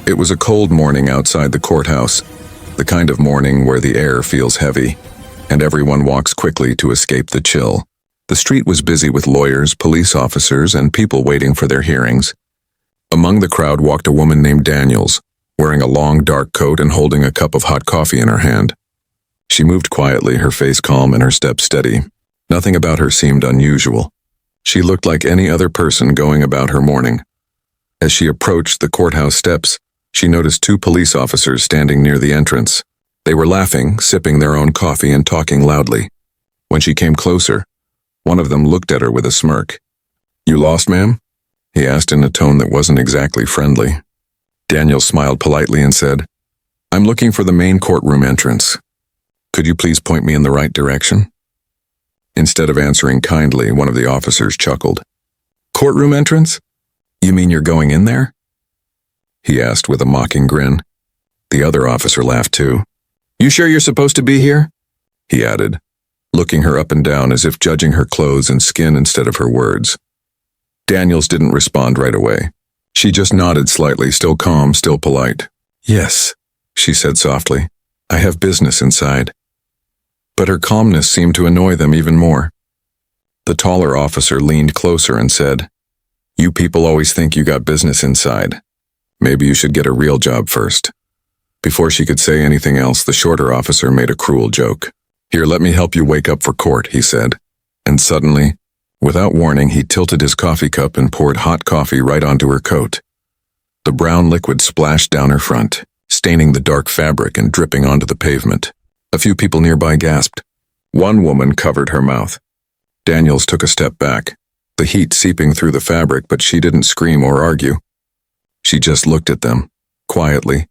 It was a cold morning outside the courthouse, the kind of morning where the air feels heavy, and everyone walks quickly to escape the chill. The street was busy with lawyers, police officers, and people waiting for their hearings. Among the crowd walked a woman named Daniels, wearing a long dark coat and holding a cup of hot coffee in her hand. She moved quietly, her face calm and her step steady. Nothing about her seemed unusual. She looked like any other person going about her morning. As she approached the courthouse steps, she noticed two police officers standing near the entrance. They were laughing, sipping their own coffee and talking loudly. When she came closer, one of them looked at her with a smirk. "You lost, ma'am?" he asked in a tone that wasn't exactly friendly. Daniel smiled politely and said, "I'm looking for the main courtroom entrance. Could you please point me in the right direction?" Instead of answering kindly, one of the officers chuckled. "Courtroom entrance? You mean you're going in there?" he asked with a mocking grin. The other officer laughed too. "You sure you're supposed to be here?" he added, looking her up and down as if judging her clothes and skin instead of her words. Daniels didn't respond right away. She just nodded slightly, still calm, still polite. "Yes," she said softly. "I have business inside." But her calmness seemed to annoy them even more. The taller officer leaned closer and said, "You people always think you got business inside. Maybe you should get a real job first." Before she could say anything else, the shorter officer made a cruel joke. "Here, let me help you wake up for court," he said. And suddenly, without warning, he tilted his coffee cup and poured hot coffee right onto her coat. The brown liquid splashed down her front, staining the dark fabric and dripping onto the pavement. A few people nearby gasped. One woman covered her mouth. Daniels took a step back, the heat seeping through the fabric, but she didn't scream or argue. She just looked at them, quietly,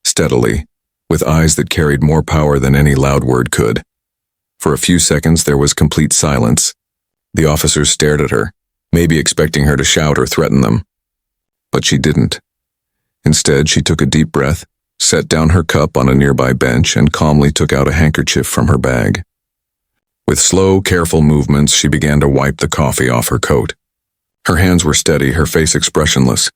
steadily, with eyes that carried more power than any loud word could. For a few seconds there was complete silence. The officers stared at her, maybe expecting her to shout or threaten them. But she didn't. Instead, she took a deep breath, set down her cup on a nearby bench, and calmly took out a handkerchief from her bag. With slow, careful movements, she began to wipe the coffee off her coat. Her hands were steady, her face expressionless.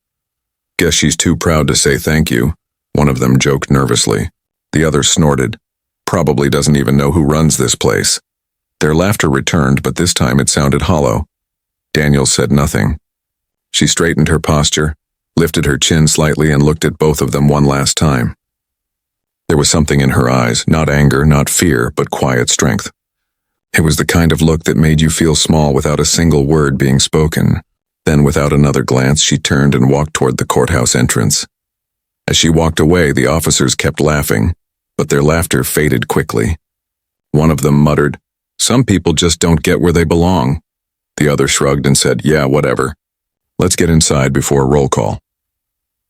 "Guess she's too proud to say thank you," one of them joked nervously. The other snorted. "Probably doesn't even know who runs this place." Their laughter returned, but this time it sounded hollow. Daniel said nothing. She straightened her posture, lifted her chin slightly, and looked at both of them one last time. There was something in her eyes, not anger, not fear, but quiet strength. It was the kind of look that made you feel small without a single word being spoken. Then, without another glance, she turned and walked toward the courthouse entrance. As she walked away, the officers kept laughing, but their laughter faded quickly. One of them muttered, "Some people just don't get where they belong." The other shrugged and said, "Yeah, whatever. Let's get inside before roll call."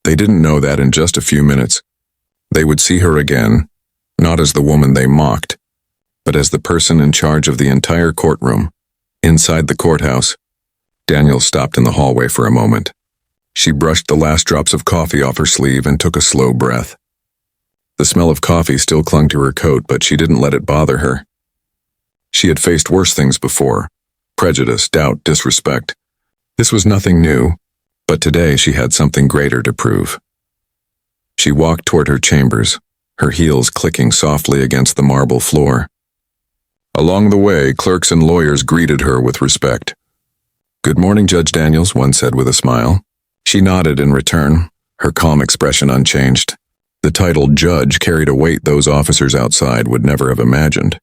They didn't know that in just a few minutes, they would see her again, not as the woman they mocked, but as the person in charge of the entire courtroom. Inside the courthouse, Daniel stopped in the hallway for a moment. She brushed the last drops of coffee off her sleeve and took a slow breath. The smell of coffee still clung to her coat, but she didn't let it bother her. She had faced worse things before: prejudice, doubt, disrespect. This was nothing new, but today she had something greater to prove. She walked toward her chambers, her heels clicking softly against the marble floor. Along the way, clerks and lawyers greeted her with respect. "Good morning, Judge Daniels," one said with a smile. She nodded in return, her calm expression unchanged. The title judge carried a weight those officers outside would never have imagined.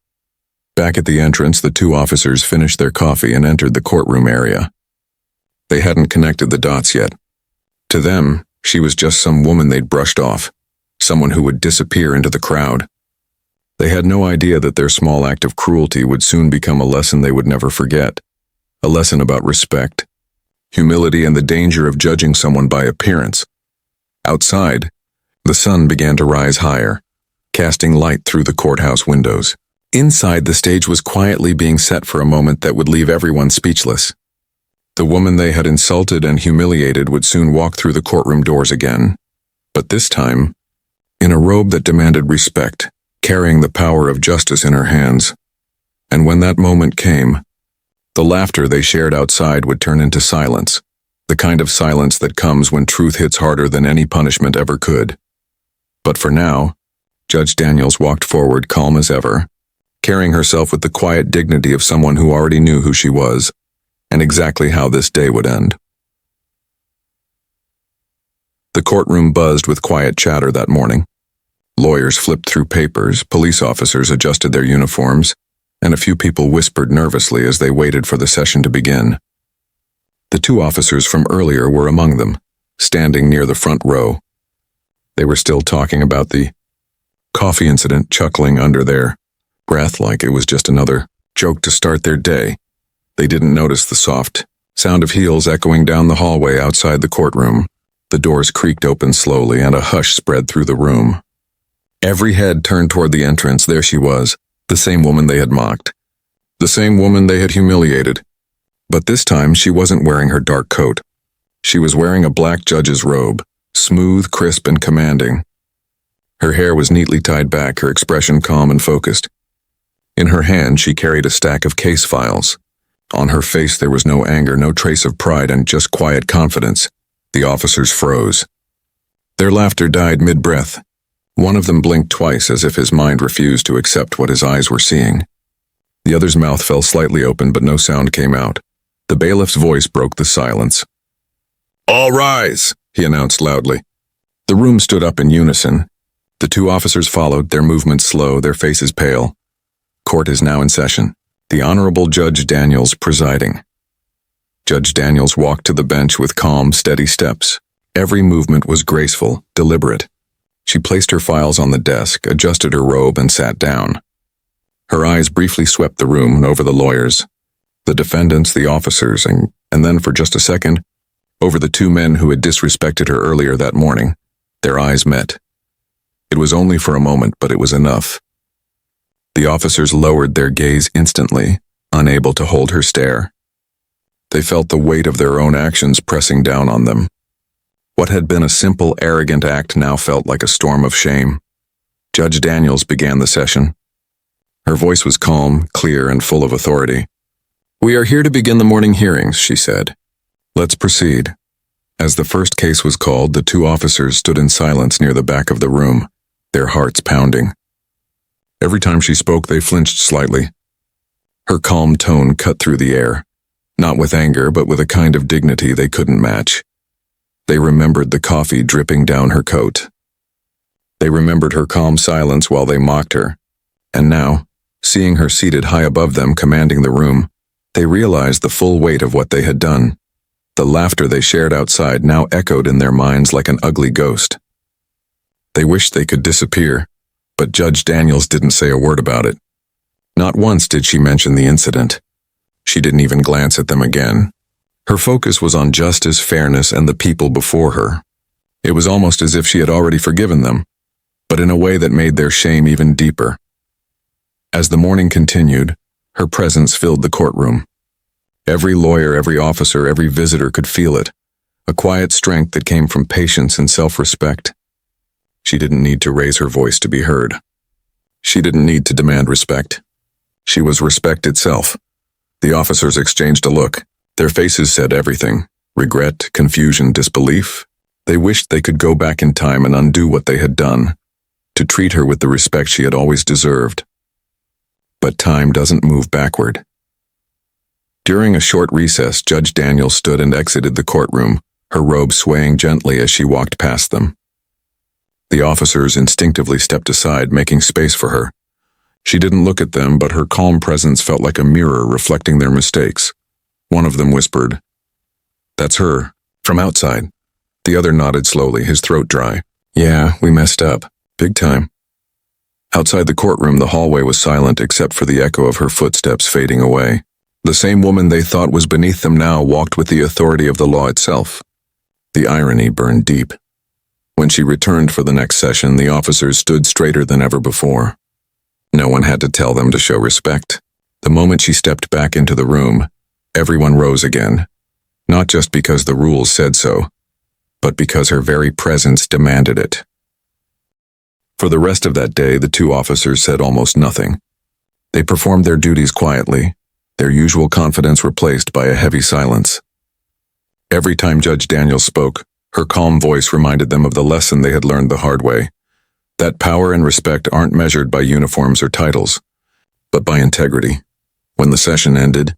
Back at the entrance, the two officers finished their coffee and entered the courtroom area. They hadn't connected the dots yet. To them, she was just some woman they'd brushed off, someone who would disappear into the crowd. They had no idea that their small act of cruelty would soon become a lesson they would never forget, a lesson about respect, humility, and the danger of judging someone by appearance. Outside, the sun began to rise higher, casting light through the courthouse windows. Inside, the stage was quietly being set for a moment that would leave everyone speechless. The woman they had insulted and humiliated would soon walk through the courtroom doors again, but this time, in a robe that demanded respect, carrying the power of justice in her hands. And when that moment came, the laughter they shared outside would turn into silence, the kind of silence that comes when truth hits harder than any punishment ever could. But for now, Judge Daniels walked forward calm as ever, carrying herself with the quiet dignity of someone who already knew who she was and exactly how this day would end. The courtroom buzzed with quiet chatter that morning. Lawyers flipped through papers, police officers adjusted their uniforms, and a few people whispered nervously as they waited for the session to begin. The two officers from earlier were among them, standing near the front row. They were still talking about the coffee incident, chuckling under their breath like it was just another joke to start their day. They didn't notice the soft sound of heels echoing down the hallway outside the courtroom. The doors creaked open slowly and a hush spread through the room. Every head turned toward the entrance. There she was, the same woman they had mocked, the same woman they had humiliated. But this time she wasn't wearing her dark coat. She was wearing a black judge's robe, smooth, crisp, and commanding. Her hair was neatly tied back, her expression calm and focused. In her hand she carried a stack of case files. On her face there was no anger, no trace of pride, and just quiet confidence. The officers froze. Their laughter died mid-breath. One of them blinked twice as if his mind refused to accept what his eyes were seeing. The other's mouth fell slightly open, but no sound came out. The bailiff's voice broke the silence. "All rise," he announced loudly. The room stood up in unison. The two officers followed, their movements slow, their faces pale. Court is now in session. The Honorable Judge Daniels presiding. Judge Daniels walked to the bench with calm, steady steps. Every movement was graceful, deliberate. She placed her files on the desk, adjusted her robe, and sat down. Her eyes briefly swept the room and over the lawyers, the defendants, the officers, and then for just a second, over the two men who had disrespected her earlier that morning. Their eyes met. It was only for a moment, but it was enough. The officers lowered their gaze instantly, unable to hold her stare. They felt the weight of their own actions pressing down on them. What had been a simple, arrogant act now felt like a storm of shame. Judge Daniels began the session. Her voice was calm, clear, and full of authority. "We are here to begin the morning hearings," she said. "Let's proceed." As the first case was called, the two officers stood in silence near the back of the room, their hearts pounding. Every time she spoke, they flinched slightly. Her calm tone cut through the air, not with anger, but with a kind of dignity they couldn't match. They remembered the coffee dripping down her coat. They remembered her calm silence while they mocked her. And now, seeing her seated high above them, commanding the room, they realized the full weight of what they had done. The laughter they shared outside now echoed in their minds like an ugly ghost. They wished they could disappear, but Judge Daniels didn't say a word about it. Not once did she mention the incident. She didn't even glance at them again. Her focus was on justice, fairness, and the people before her. It was almost as if she had already forgiven them, but in a way that made their shame even deeper. As the morning continued, her presence filled the courtroom. Every lawyer, every officer, every visitor could feel it, a quiet strength that came from patience and self-respect. She didn't need to raise her voice to be heard. She didn't need to demand respect. She was respect itself. The officers exchanged a look. Their faces said everything: regret, confusion, disbelief. They wished they could go back in time and undo what they had done, to treat her with the respect she had always deserved. But time doesn't move backward. During a short recess, Judge Daniels stood and exited the courtroom, her robe swaying gently as she walked past them. The officers instinctively stepped aside, making space for her. She didn't look at them, but her calm presence felt like a mirror reflecting their mistakes. One of them whispered, "That's her, from outside." The other nodded slowly, his throat dry. "Yeah, we messed up. Big time." Outside the courtroom, the hallway was silent except for the echo of her footsteps fading away. The same woman they thought was beneath them now walked with the authority of the law itself. The irony burned deep. When she returned for the next session, the officers stood straighter than ever before. No one had to tell them to show respect. The moment she stepped back into the room, everyone rose again, not just because the rules said so, but because her very presence demanded it. For the rest of that day, the two officers said almost nothing. They performed their duties quietly, their usual confidence replaced by a heavy silence. Every time Judge Daniels spoke, her calm voice reminded them of the lesson they had learned the hard way, that power and respect aren't measured by uniforms or titles, but by integrity. When the session ended,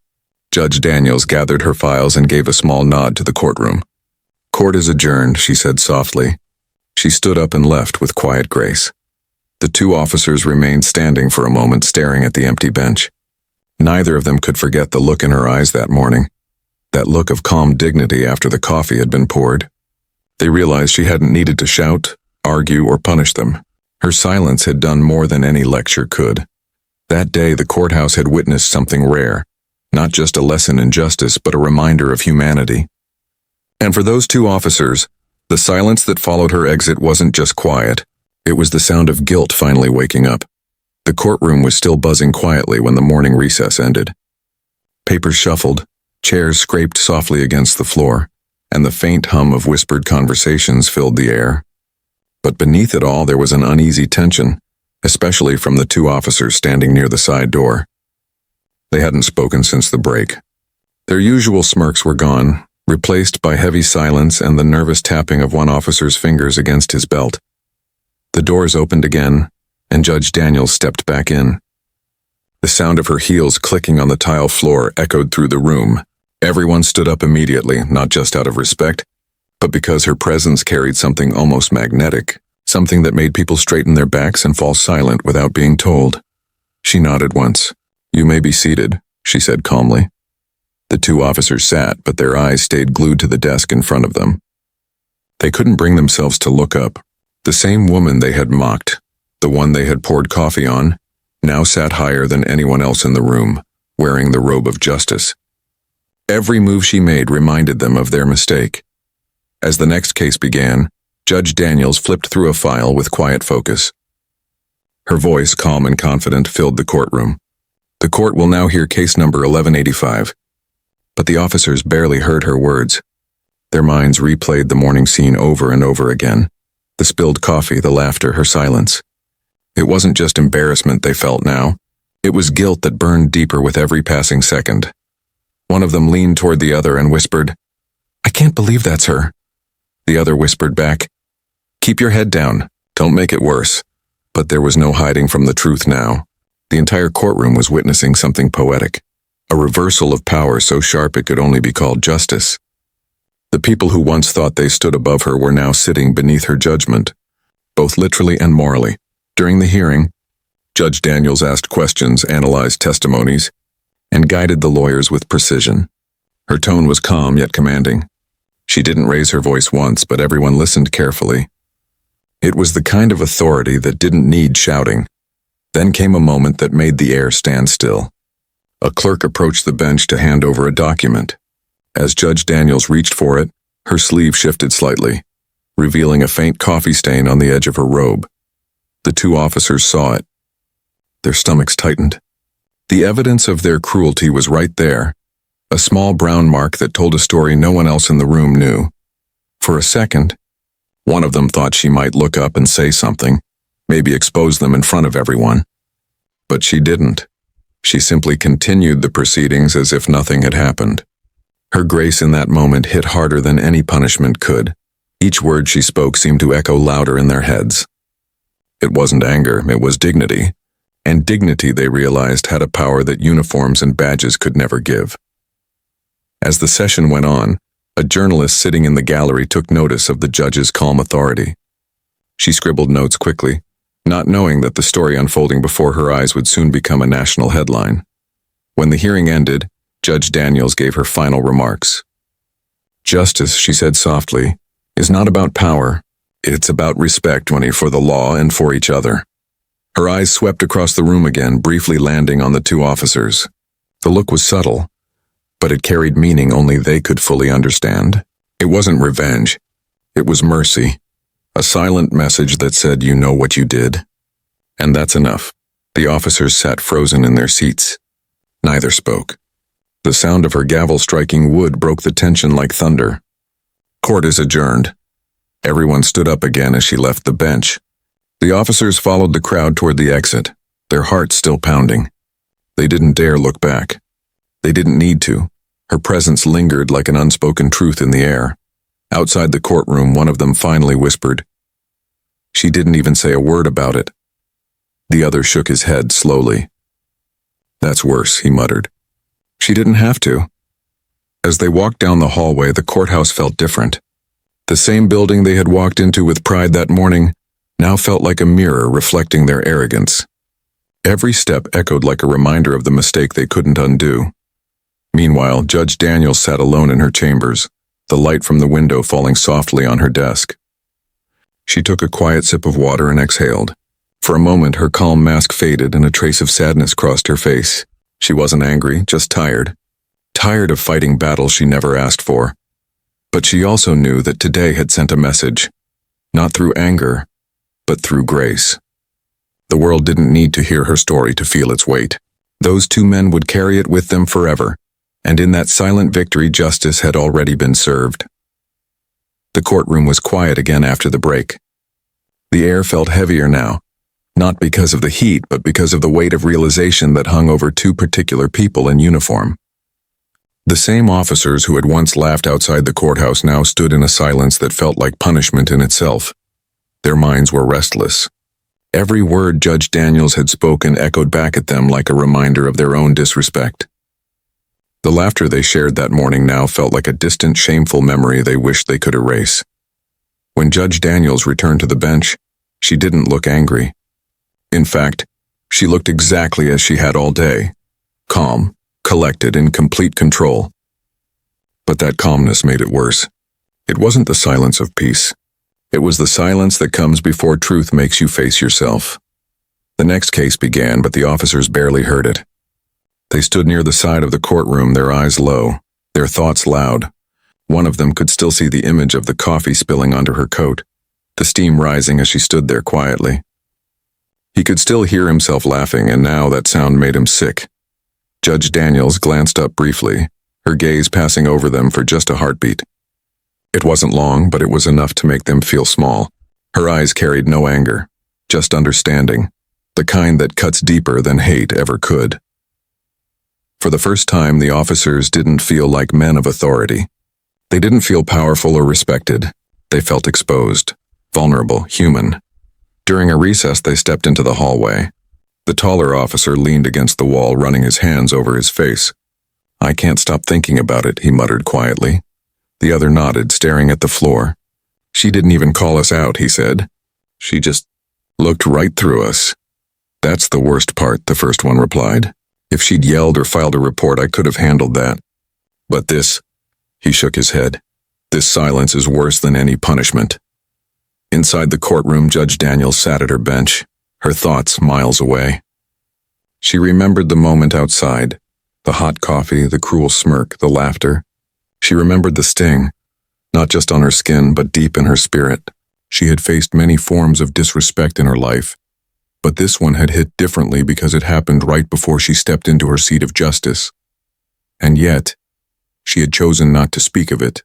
Judge Daniels gathered her files and gave a small nod to the courtroom. "Court is adjourned," she said softly. She stood up and left with quiet grace. The two officers remained standing for a moment, staring at the empty bench. Neither of them could forget the look in her eyes that morning, that look of calm dignity after the coffee had been poured. They realized she hadn't needed to shout, argue, or punish them. Her silence had done more than any lecture could. That day, the courthouse had witnessed something rare, not just a lesson in justice, but a reminder of humanity. And for those two officers, the silence that followed her exit wasn't just quiet. It was the sound of guilt finally waking up. The courtroom was still buzzing quietly when the morning recess ended. Papers shuffled, chairs scraped softly against the floor, and the faint hum of whispered conversations filled the air. But beneath it all, there was an uneasy tension, especially from the two officers standing near the side door. They hadn't spoken since the break. Their usual smirks were gone, replaced by heavy silence and the nervous tapping of one officer's fingers against his belt. The doors opened again, and Judge Daniels stepped back in. The sound of her heels clicking on the tile floor echoed through the room. Everyone stood up immediately, not just out of respect, but because her presence carried something almost magnetic, something that made people straighten their backs and fall silent without being told. She nodded once. "You may be seated," she said calmly. The two officers sat, but their eyes stayed glued to the desk in front of them. They couldn't bring themselves to look up. The same woman they had mocked, the one they had poured coffee on, now sat higher than anyone else in the room, wearing the robe of justice. Every move she made reminded them of their mistake. As the next case began, Judge Daniels flipped through a file with quiet focus. Her voice, calm and confident, filled the courtroom. "The court will now hear case number 1185. But the officers barely heard her words. Their minds replayed the morning scene over and over again. The spilled coffee, the laughter, her silence. It wasn't just embarrassment they felt now. It was guilt that burned deeper with every passing second. One of them leaned toward the other and whispered, "I can't believe that's her." The other whispered back, "Keep your head down. Don't make it worse." But there was no hiding from the truth now. The entire courtroom was witnessing something poetic. A reversal of power so sharp it could only be called justice. The people who once thought they stood above her were now sitting beneath her judgment, both literally and morally. During the hearing, Judge Daniels asked questions, analyzed testimonies, and guided the lawyers with precision. Her tone was calm yet commanding. She didn't raise her voice once, but everyone listened carefully. It was the kind of authority that didn't need shouting. Then came a moment that made the air stand still. A clerk approached the bench to hand over a document. As Judge Daniels reached for it, her sleeve shifted slightly, revealing a faint coffee stain on the edge of her robe. The two officers saw it. Their stomachs tightened. The evidence of their cruelty was right there, a small brown mark that told a story no one else in the room knew. For a second, one of them thought she might look up and say something, maybe expose them in front of everyone. But she didn't. She simply continued the proceedings as if nothing had happened. Her grace in that moment hit harder than any punishment could. Each word she spoke seemed to echo louder in their heads. It wasn't anger, it was dignity. And dignity, they realized, had a power that uniforms and badges could never give. As the session went on, a journalist sitting in the gallery took notice of the judge's calm authority. She scribbled notes quickly, not knowing that the story unfolding before her eyes would soon become a national headline. When the hearing ended, Judge Daniels gave her final remarks. "Justice," she said softly, "is not about power. It's about respect for the law and for each other." Her eyes swept across the room again, briefly landing on the two officers. The look was subtle, but it carried meaning only they could fully understand. It wasn't revenge. It was mercy. A silent message that said, "You know what you did." And that's enough. The officers sat frozen in their seats. Neither spoke. The sound of her gavel striking wood broke the tension like thunder. "Court is adjourned." Everyone stood up again as she left the bench. The officers followed the crowd toward the exit, their hearts still pounding. They didn't dare look back. They didn't need to. Her presence lingered like an unspoken truth in the air. Outside the courtroom, one of them finally whispered. She didn't even say a word about it. The other shook his head slowly. That's worse, he muttered. She didn't have to. As they walked down the hallway, the courthouse felt different. The same building they had walked into with pride that morning now felt like a mirror reflecting their arrogance. Every step echoed like a reminder of the mistake they couldn't undo. Meanwhile, Judge Daniels sat alone in her chambers, the light from the window falling softly on her desk. She took a quiet sip of water and exhaled. For a moment, her calm mask faded and a trace of sadness crossed her face. She wasn't angry, just tired. Tired of fighting battles she never asked for. But she also knew that today had sent a message. Not through anger, but through grace. The world didn't need to hear her story to feel its weight. Those two men would carry it with them forever, and in that silent victory justice had already been served. The courtroom was quiet again after the break. The air felt heavier now, not because of the heat, but because of the weight of realization that hung over two particular people in uniform. The same officers who had once laughed outside the courthouse now stood in a silence that felt like punishment in itself. Their minds were restless. Every word Judge Daniels had spoken echoed back at them like a reminder of their own disrespect. The laughter they shared that morning now felt like a distant, shameful memory they wished they could erase. When Judge Daniels returned to the bench, she didn't look angry. In fact, she looked exactly as she had all day, calm, collected, in complete control. But that calmness made it worse. It wasn't the silence of peace. It was the silence that comes before truth makes you face yourself. The next case began, but the officers barely heard it. They stood near the side of the courtroom, their eyes low, their thoughts loud. One of them could still see the image of the coffee spilling onto her coat, the steam rising as she stood there quietly. He could still hear himself laughing, and now that sound made him sick. Judge Daniels glanced up briefly, her gaze passing over them for just a heartbeat. It wasn't long, but it was enough to make them feel small. Her eyes carried no anger, just understanding, the kind that cuts deeper than hate ever could. For the first time, the officers didn't feel like men of authority. They didn't feel powerful or respected. They felt exposed, vulnerable, human. During a recess, they stepped into the hallway. The taller officer leaned against the wall, running his hands over his face. "I can't stop thinking about it," he muttered quietly. The other nodded, staring at the floor. "She didn't even call us out," he said. "She just looked right through us." "That's the worst part," the first one replied. "If she'd yelled or filed a report, I could have handled that. But this," he shook his head, "this silence is worse than any punishment." Inside the courtroom, Judge Daniels sat at her bench, her thoughts miles away. She remembered the moment outside, the hot coffee, the cruel smirk, the laughter. She remembered the sting, not just on her skin, but deep in her spirit. She had faced many forms of disrespect in her life, but this one had hit differently because it happened right before she stepped into her seat of justice. And yet, she had chosen not to speak of it.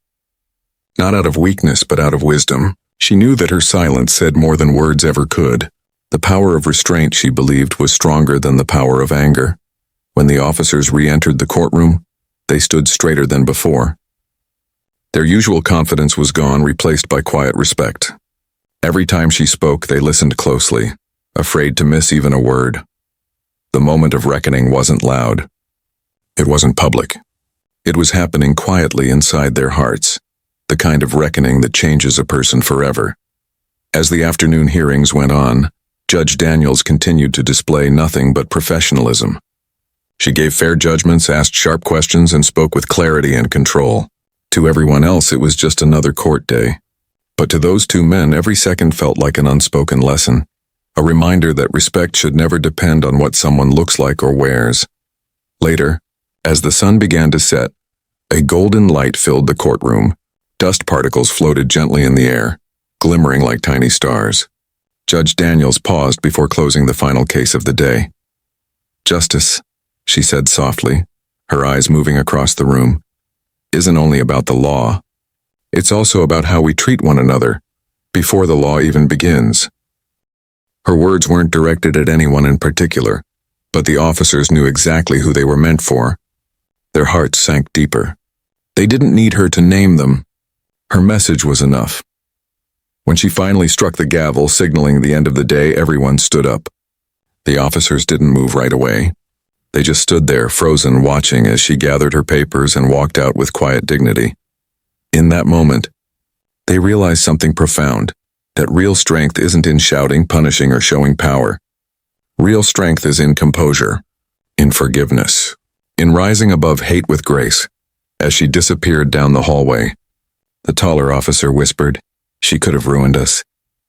Not out of weakness, but out of wisdom. She knew that her silence said more than words ever could. The power of restraint, she believed, was stronger than the power of anger. When the officers re-entered the courtroom, they stood straighter than before. Their usual confidence was gone, replaced by quiet respect. Every time she spoke, they listened closely, afraid to miss even a word. The moment of reckoning wasn't loud. It wasn't public. It was happening quietly inside their hearts, the kind of reckoning that changes a person forever. As the afternoon hearings went on, Judge Daniels continued to display nothing but professionalism. She gave fair judgments, asked sharp questions, and spoke with clarity and control. To everyone else, it was just another court day. But to those two men, every second felt like an unspoken lesson, a reminder that respect should never depend on what someone looks like or wears. Later, as the sun began to set, a golden light filled the courtroom. Dust particles floated gently in the air, glimmering like tiny stars. Judge Daniels paused before closing the final case of the day. "Justice," she said softly, her eyes moving across the room, "isn't only about the law. It's also about how we treat one another, before the law even begins." Her words weren't directed at anyone in particular, but the officers knew exactly who they were meant for. Their hearts sank deeper. They didn't need her to name them. Her message was enough. When she finally struck the gavel, signaling the end of the day, everyone stood up. The officers didn't move right away. They just stood there, frozen, watching as she gathered her papers and walked out with quiet dignity. In that moment, they realized something profound, that real strength isn't in shouting, punishing, or showing power. Real strength is in composure, in forgiveness, in rising above hate with grace. As she disappeared down the hallway, the taller officer whispered, "She could have ruined us."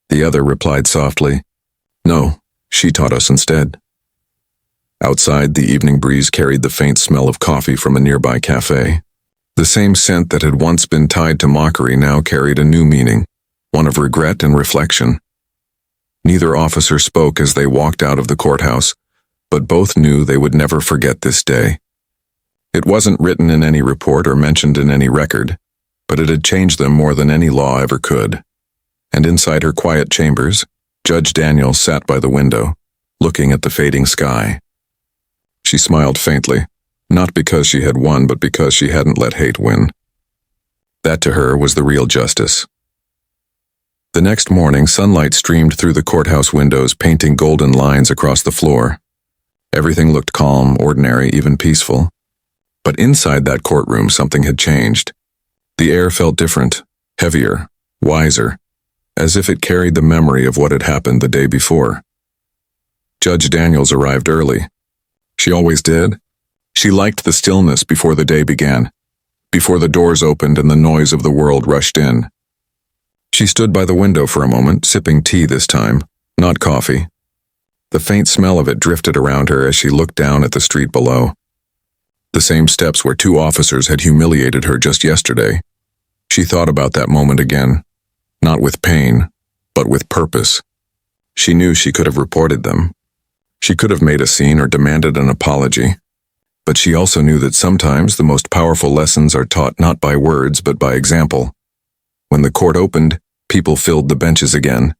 The other replied softly, "No, she taught us instead." Outside, the evening breeze carried the faint smell of coffee from a nearby cafe. The same scent that had once been tied to mockery now carried a new meaning, one of regret and reflection. Neither officer spoke as they walked out of the courthouse, but both knew they would never forget this day. It wasn't written in any report or mentioned in any record, but it had changed them more than any law ever could. And inside her quiet chambers, Judge Daniels sat by the window, looking at the fading sky. She smiled faintly, not because she had won, but because she hadn't let hate win. That to her was the real justice. The next morning, sunlight streamed through the courthouse windows, painting golden lines across the floor. Everything looked calm, ordinary, even peaceful. But inside that courtroom, something had changed. The air felt different, heavier, wiser, as if it carried the memory of what had happened the day before. Judge Daniels arrived early. She always did. She liked the stillness before the day began, before the doors opened and the noise of the world rushed in. She stood by the window for a moment, sipping tea this time, not coffee. The faint smell of it drifted around her as she looked down at the street below. The same steps where two officers had humiliated her just yesterday. She thought about that moment again, not with pain, but with purpose. She knew she could have reported them. She could have made a scene or demanded an apology. But she also knew that sometimes the most powerful lessons are taught not by words but by example. When the court opened, people filled the benches again.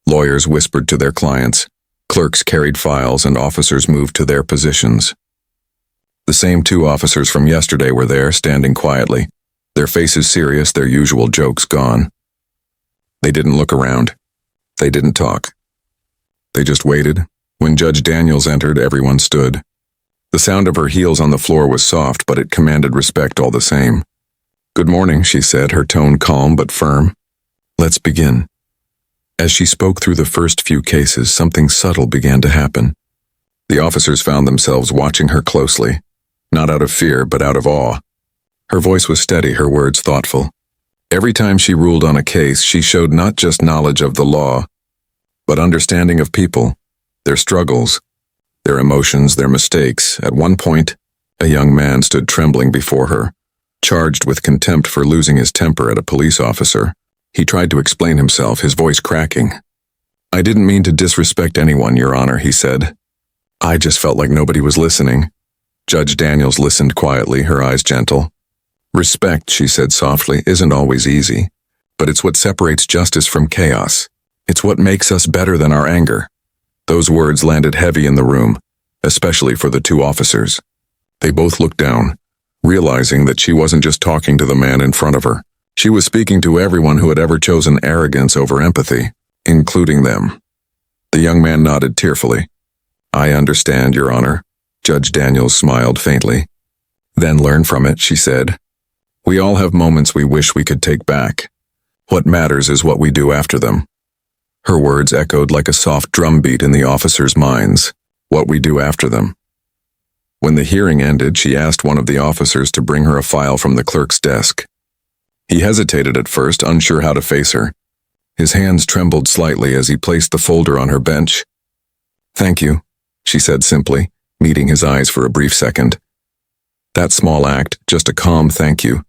Lawyers whispered to their clients, clerks carried files, and officers moved to their positions. The same two officers from yesterday were there, standing quietly, their faces serious, their usual jokes gone. They didn't look around. They didn't talk. They just waited. When Judge Daniels entered, everyone stood. The sound of her heels on the floor was soft, but it commanded respect all the same. "Good morning," she said, her tone calm but firm. "Let's begin." As she spoke through the first few cases, something subtle began to happen. The officers found themselves watching her closely, not out of fear, but out of awe. Her voice was steady, her words thoughtful. Every time she ruled on a case, she showed not just knowledge of the law, but understanding of people, their struggles, their emotions, their mistakes. At one point, a young man stood trembling before her, charged with contempt for losing his temper at a police officer. He tried to explain himself, his voice cracking. "I didn't mean to disrespect anyone, Your Honor," he said. "I just felt like nobody was listening." Judge Daniels listened quietly, her eyes gentle. "Respect," she said softly, "isn't always easy, but it's what separates justice from chaos. It's what makes us better than our anger." Those words landed heavy in the room, especially for the two officers. They both looked down, realizing that she wasn't just talking to the man in front of her. She was speaking to everyone who had ever chosen arrogance over empathy, including them. The young man nodded tearfully. "I understand, Your Honor." Judge Daniels smiled faintly. "Then learn from it," she said. "We all have moments we wish we could take back. What matters is what we do after them." Her words echoed like a soft drumbeat in the officers' minds. What we do after them. When the hearing ended, she asked one of the officers to bring her a file from the clerk's desk. He hesitated at first, unsure how to face her. His hands trembled slightly as he placed the folder on her bench. "Thank you," she said simply, meeting his eyes for a brief second. That small act, just a calm thank you,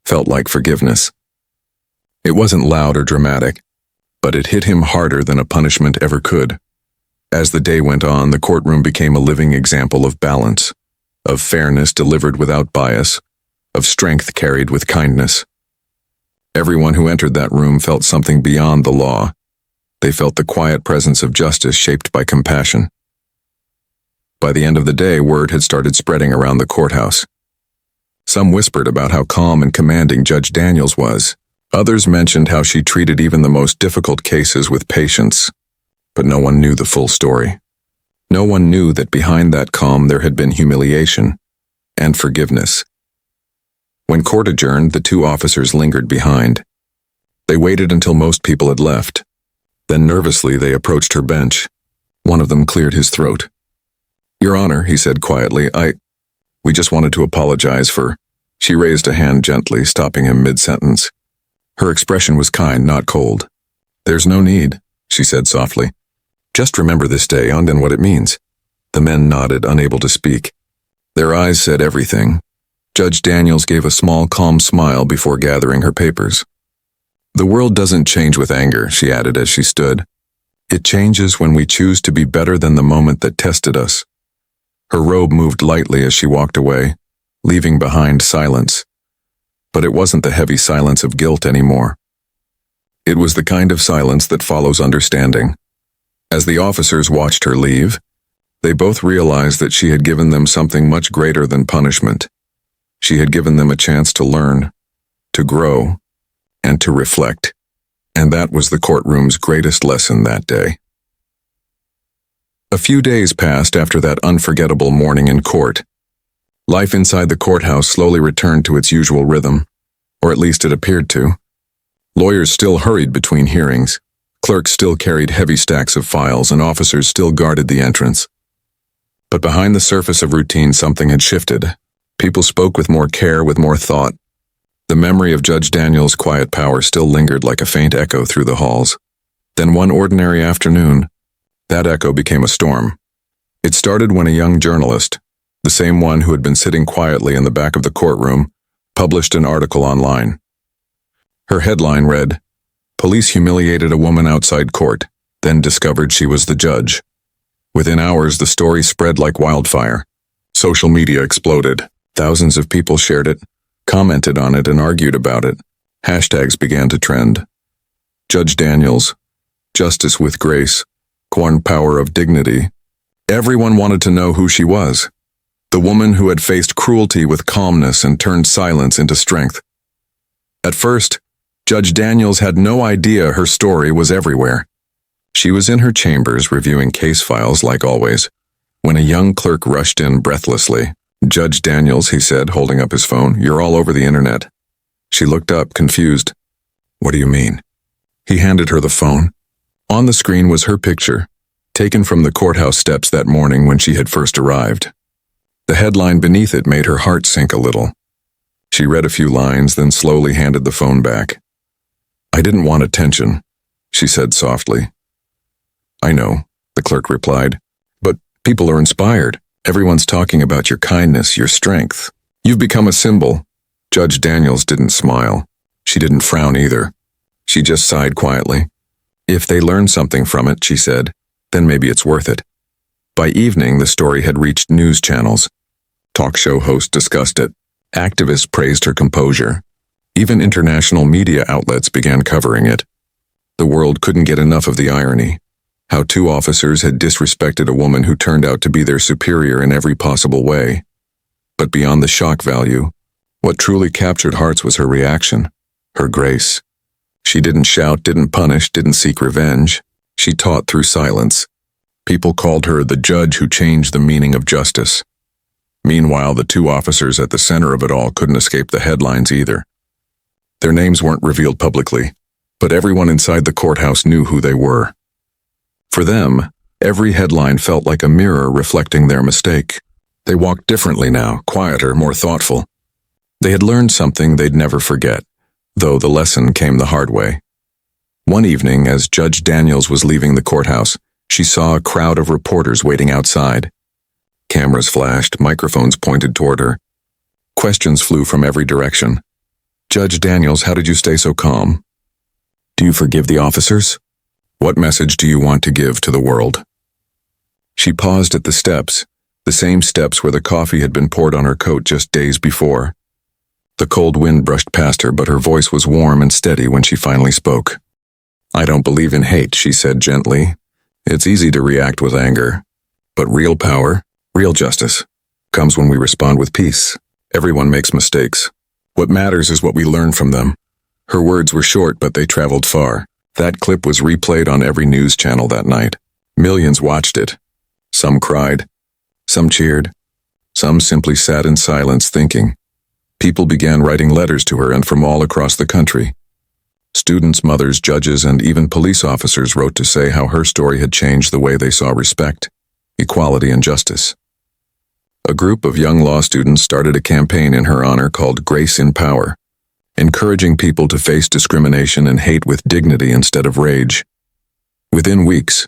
felt like forgiveness. It wasn't loud or dramatic, but it hit him harder than a punishment ever could. As the day went on, the courtroom became a living example of balance, of fairness delivered without bias, of strength carried with kindness. Everyone who entered that room felt something beyond the law. They felt the quiet presence of justice shaped by compassion. By the end of the day, word had started spreading around the courthouse. Some whispered about how calm and commanding Judge Daniels was. Others mentioned how she treated even the most difficult cases with patience. But no one knew the full story. No one knew that behind that calm there had been humiliation and forgiveness. When court adjourned, the two officers lingered behind. They waited until most people had left. Then nervously they approached her bench. One of them cleared his throat. "Your Honor," he said quietly, we just wanted to apologize for—" She raised a hand gently, stopping him mid-sentence. Her expression was kind, not cold. "There's no need," she said softly. "Just remember this day and what it means." The men nodded, unable to speak. Their eyes said everything. Judge Daniels gave a small, calm smile before gathering her papers. "The world doesn't change with anger," she added as she stood. "It changes when we choose to be better than the moment that tested us." Her robe moved lightly as she walked away, leaving behind silence. But it wasn't the heavy silence of guilt anymore. It was the kind of silence that follows understanding. As the officers watched her leave, they both realized that she had given them something much greater than punishment. She had given them a chance to learn, to grow, and to reflect. And that was the courtroom's greatest lesson that day. A few days passed after that unforgettable morning in court. Life inside the courthouse slowly returned to its usual rhythm, or at least it appeared to. Lawyers still hurried between hearings. Clerks still carried heavy stacks of files, and officers still guarded the entrance. But behind the surface of routine, something had shifted. People spoke with more care, with more thought. The memory of Judge Daniels' quiet power still lingered like a faint echo through the halls. Then one ordinary afternoon, that echo became a storm. It started when a young journalist, the same one who had been sitting quietly in the back of the courtroom, published an article online. Her headline read, "Police humiliated a woman outside court, then discovered she was the judge." Within hours, the story spread like wildfire. Social media exploded. Thousands of people shared it, commented on it, and argued about it. Hashtags began to trend. Judge Daniels, justice with grace, corn power of dignity. Everyone wanted to know who she was. The woman who had faced cruelty with calmness and turned silence into strength. At first, Judge Daniels had no idea her story was everywhere. She was in her chambers reviewing case files like always, when a young clerk rushed in breathlessly. "Judge Daniels," he said, holding up his phone, "you're all over the internet." She looked up, confused. "What do you mean?" He handed her the phone. On the screen was her picture, taken from the courthouse steps that morning when she had first arrived. The headline beneath it made her heart sink a little. She read a few lines, then slowly handed the phone back. "I didn't want attention," she said softly. "I know," the clerk replied, "but people are inspired. Everyone's talking about your kindness, your strength. You've become a symbol." Judge Daniels didn't smile. She didn't frown either. She just sighed quietly. "If they learn something from it," she said, "then maybe it's worth it." By evening, the story had reached news channels. Talk show hosts discussed it. Activists praised her composure. Even international media outlets began covering it. The world couldn't get enough of the irony. How two officers had disrespected a woman who turned out to be their superior in every possible way. But beyond the shock value, what truly captured hearts was her reaction, her grace. She didn't shout, didn't punish, didn't seek revenge. She taught through silence. People called her the judge who changed the meaning of justice. Meanwhile, the two officers at the center of it all couldn't escape the headlines either. Their names weren't revealed publicly, but everyone inside the courthouse knew who they were. For them, every headline felt like a mirror reflecting their mistake. They walked differently now, quieter, more thoughtful. They had learned something they'd never forget, though the lesson came the hard way. One evening, as Judge Daniels was leaving the courthouse, she saw a crowd of reporters waiting outside. Cameras flashed, microphones pointed toward her. Questions flew from every direction. "Judge Daniels, how did you stay so calm? Do you forgive the officers? What message do you want to give to the world?" She paused at the steps, the same steps where the coffee had been poured on her coat just days before. The cold wind brushed past her, but her voice was warm and steady when she finally spoke. "I don't believe in hate," she said gently. "It's easy to react with anger. But real power, real justice, comes when we respond with peace." Everyone makes mistakes. What matters is what we learn from them. Her words were short, but they traveled far. That clip was replayed on every news channel that night. Millions watched it. Some cried. Some cheered. Some simply sat in silence thinking. People began writing letters to her and from all across the country. Students, mothers, judges, and even police officers wrote to say how her story had changed the way they saw respect, equality, and justice. A group of young law students started a campaign in her honor called Grace in Power, encouraging people to face discrimination and hate with dignity instead of rage. Within weeks,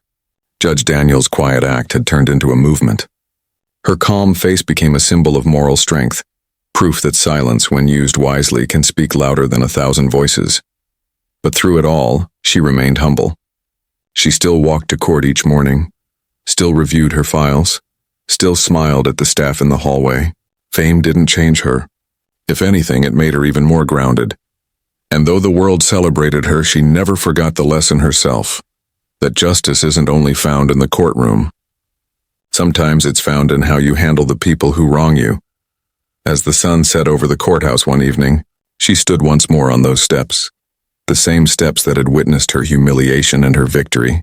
Judge Daniels' quiet act had turned into a movement. Her calm face became a symbol of moral strength, proof that silence, when used wisely, can speak louder than 1,000 voices. But through it all, she remained humble. She still walked to court each morning, still reviewed her files, still smiled at the staff in the hallway. Fame didn't change her. If anything, it made her even more grounded. And though the world celebrated her, she never forgot the lesson herself, that justice isn't only found in the courtroom. Sometimes it's found in how you handle the people who wrong you. As the sun set over the courthouse one evening, she stood once more on those steps, the same steps that had witnessed her humiliation and her victory.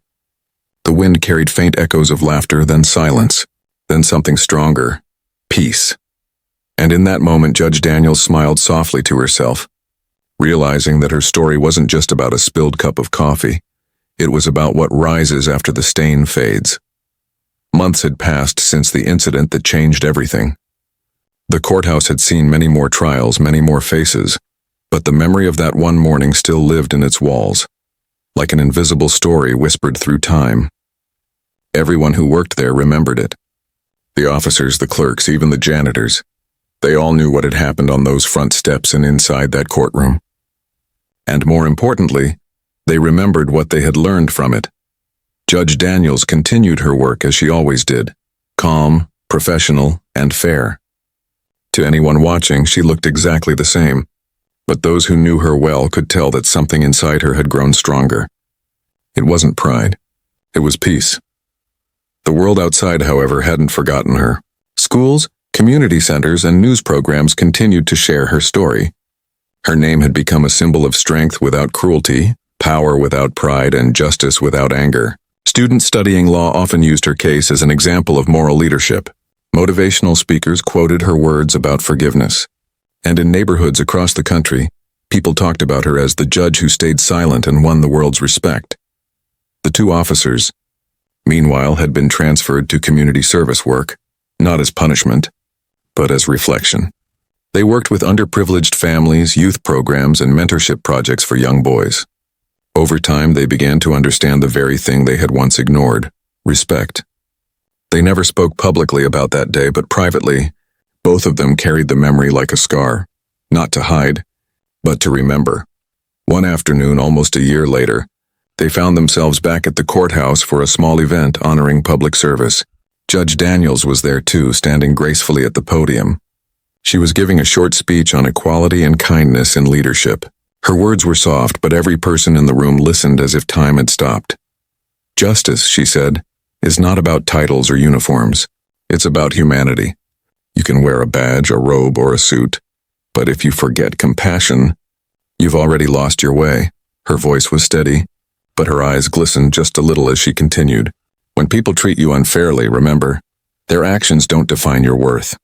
The wind carried faint echoes of laughter, then silence, then something stronger, peace. And in that moment, Judge Daniels smiled softly to herself, realizing that her story wasn't just about a spilled cup of coffee. It was about what rises after the stain fades. Months had passed since the incident that changed everything. The courthouse had seen many more trials, many more faces, but the memory of that one morning still lived in its walls, like an invisible story whispered through time. Everyone who worked there remembered it. The officers, the clerks, even the janitors. They all knew what had happened on those front steps and inside that courtroom. And more importantly, they remembered what they had learned from it. Judge Daniels continued her work as she always did, calm, professional, and fair. To anyone watching, she looked exactly the same, but those who knew her well could tell that something inside her had grown stronger. It wasn't pride. It was peace. The world outside, however, hadn't forgotten her. Schools, community centers, and news programs continued to share her story. Her name had become a symbol of strength without cruelty, power without pride, and justice without anger. Students studying law often used her case as an example of moral leadership. Motivational speakers quoted her words about forgiveness. And in neighborhoods across the country, people talked about her as the judge who stayed silent and won the world's respect. The two officers, meanwhile, had been transferred to community service work, not as punishment, but as reflection. They worked with underprivileged families, youth programs, and mentorship projects for young boys. Over time, they began to understand the very thing they had once ignored: respect. They never spoke publicly about that day, but privately, both of them carried the memory like a scar, not to hide, but to remember. One afternoon, almost a year later, they found themselves back at the courthouse for a small event honoring public service. Judge Daniels was there too, standing gracefully at the podium. She was giving a short speech on equality and kindness in leadership. Her words were soft, but every person in the room listened as if time had stopped. Justice, she said, is not about titles or uniforms. It's about humanity. You can wear a badge, a robe, or a suit, but if you forget compassion, you've already lost your way. Her voice was steady, but her eyes glistened just a little as she continued. When people treat you unfairly, remember, their actions don't define your worth.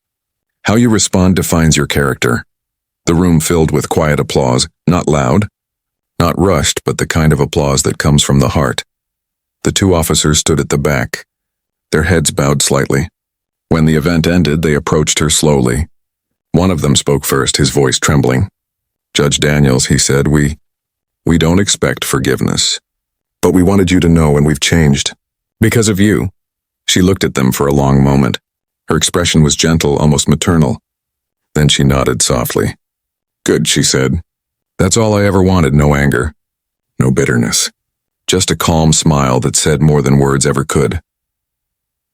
How you respond defines your character. The room filled with quiet applause, not loud, not rushed, but the kind of applause that comes from the heart. The two officers stood at the back, their heads bowed slightly. When the event ended, they approached her slowly. One of them spoke first, his voice trembling. "Judge Daniels," he said, we don't expect forgiveness, but we wanted you to know, and we've changed. Because of you." She looked at them for a long moment. Her expression was gentle, almost maternal. Then she nodded softly. "Good," she said. "That's all I ever wanted, no anger, no bitterness. Just a calm smile that said more than words ever could."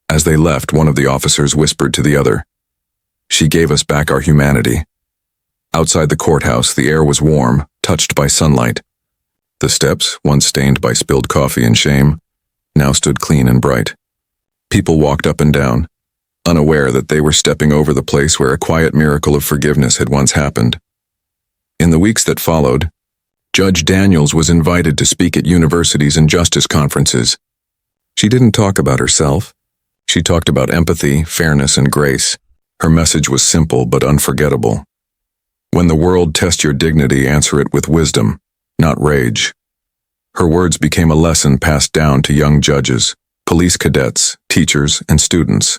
As they left, one of the officers whispered to the other, "She gave us back our humanity." Outside the courthouse, the air was warm, touched by sunlight. The steps, once stained by spilled coffee and shame, now stood clean and bright. People walked up and down, unaware that they were stepping over the place where a quiet miracle of forgiveness had once happened. In the weeks that followed, Judge Daniels was invited to speak at universities and justice conferences. She didn't talk about herself. She talked about empathy, fairness, and grace. Her message was simple but unforgettable. When the world tests your dignity, answer it with wisdom, not rage. Her words became a lesson passed down to young judges, police cadets, teachers, and students.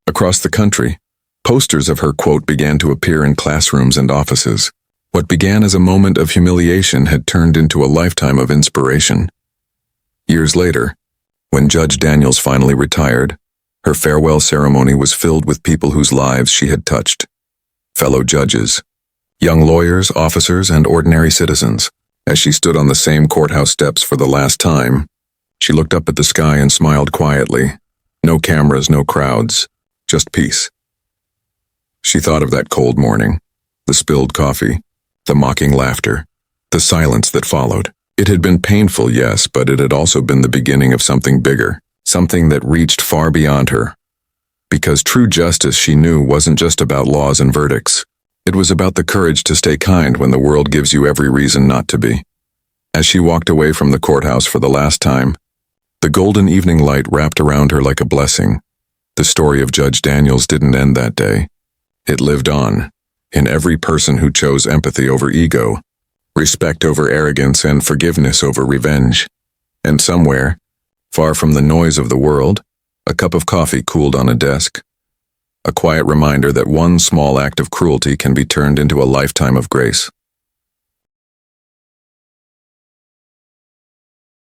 Across the country, posters of her quote began to appear in classrooms and offices. What began as a moment of humiliation had turned into a lifetime of inspiration. Years later, when Judge Daniels finally retired, her farewell ceremony was filled with people whose lives she had touched. Fellow judges, young lawyers, officers, and ordinary citizens. As she stood on the same courthouse steps for the last time, she looked up at the sky and smiled quietly. No cameras, no crowds, just peace. She thought of that cold morning, the spilled coffee, the mocking laughter, the silence that followed. It had been painful, yes, but it had also been the beginning of something bigger, something that reached far beyond her. Because true justice, she knew, wasn't just about laws and verdicts. It was about the courage to stay kind when the world gives you every reason not to be. As she walked away from the courthouse for the last time, the golden evening light wrapped around her like a blessing. The story of Judge Daniels didn't end that day. It lived on, in every person who chose empathy over ego, respect over arrogance, and forgiveness over revenge. And somewhere, far from the noise of the world, a cup of coffee cooled on a desk. A quiet reminder that one small act of cruelty can be turned into a lifetime of grace.